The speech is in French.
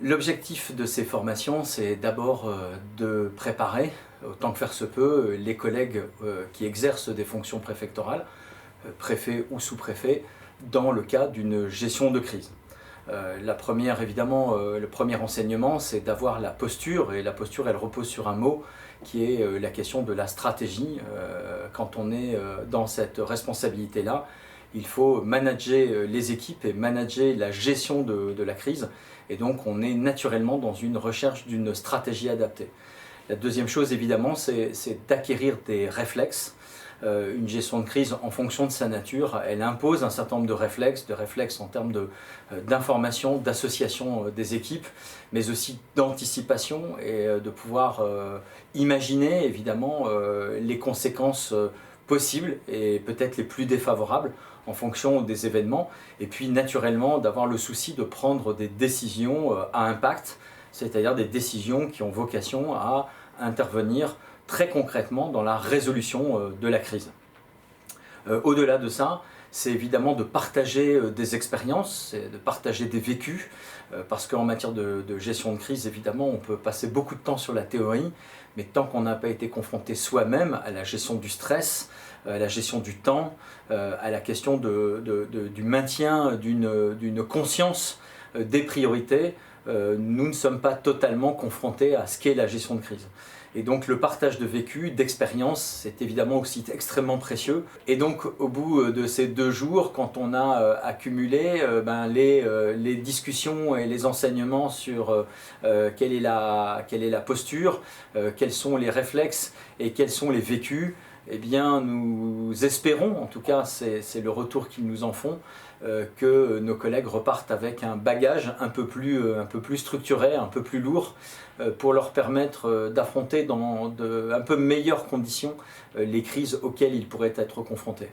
L'objectif de ces formations, c'est d'abord de préparer, autant que faire se peut, les collègues qui exercent des fonctions préfectorales, préfets ou sous-préfets, dans le cas d'une gestion de crise. La première, évidemment, le premier enseignement, c'est d'avoir la posture, et la posture, elle repose sur un mot qui est la question de la stratégie. Quand on est dans cette responsabilité-là, il faut manager les équipes et manager la gestion de la crise, et donc on est naturellement dans une recherche d'une stratégie adaptée. La deuxième chose, évidemment, c'est d'acquérir des réflexes. Une gestion de crise, en fonction de sa nature, elle impose un certain nombre de réflexes en termes d'information, d'association des équipes, mais aussi d'anticipation et de pouvoir imaginer évidemment les conséquences possibles et peut-être les plus défavorables en fonction des événements, et puis naturellement d'avoir le souci de prendre des décisions à impact, c'est-à-dire des décisions qui ont vocation à intervenir très concrètement dans la résolution de la crise. Au-delà de ça, c'est évidemment de partager des expériences, de partager des vécus, parce qu'en matière de gestion de crise, évidemment, on peut passer beaucoup de temps sur la théorie, mais tant qu'on n'a pas été confronté soi-même à la gestion du stress, à la gestion du temps, à la question du maintien d'une conscience des priorités, nous ne sommes pas totalement confrontés à ce qu'est la gestion de crise. Et donc le partage de vécu, d'expérience, c'est évidemment aussi extrêmement précieux. Et donc au bout de ces 2 jours, quand on a accumulé les discussions et les enseignements sur quelle est la posture, quels sont les réflexes et quels sont les vécus, eh bien nous espérons, en tout cas c'est le retour qu'ils nous en font, que nos collègues repartent avec un bagage un peu plus structuré, un peu plus lourd, pour leur permettre d'affronter dans un peu meilleures conditions les crises auxquelles ils pourraient être confrontés.